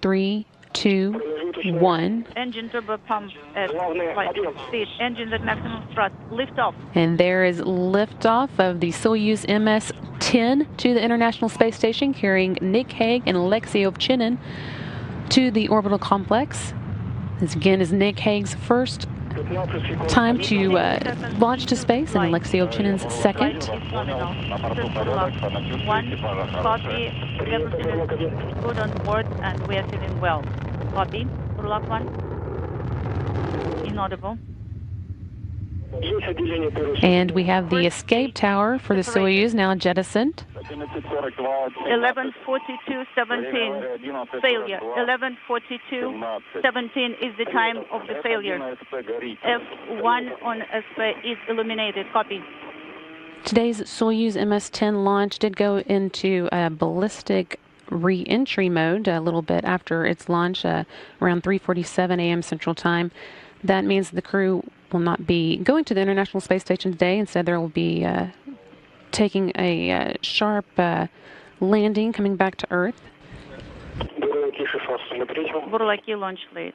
3, 2, 1. Engine turbo pump at flight speed. Engines at maximum thrust. Lift off. And there is liftoff of the Soyuz MS-10 to the International Space Station, carrying Nick Hague and Aleksey Ovchinin to the orbital complex. This again is Nick Hague's first time to launch to space, and Aleksey Ovchinin's second. One copy. Everything is good on board, and we are feeling well. Copy. Turlock 1. Inaudible. And we have the escape tower for the Soyuz now jettisoned. 11:42:17 failure. 11:42:17 is the time of the failure. F1 on SP is illuminated. Copy. Today's Soyuz MS-10 launch did go into ballistic re-entry mode a little bit after its launch, around 3:47 a.m. Central Time. That means the crew will not be going to the International Space Station today. Instead, there will be taking a sharp landing, coming back to Earth. Бурлаки launch late.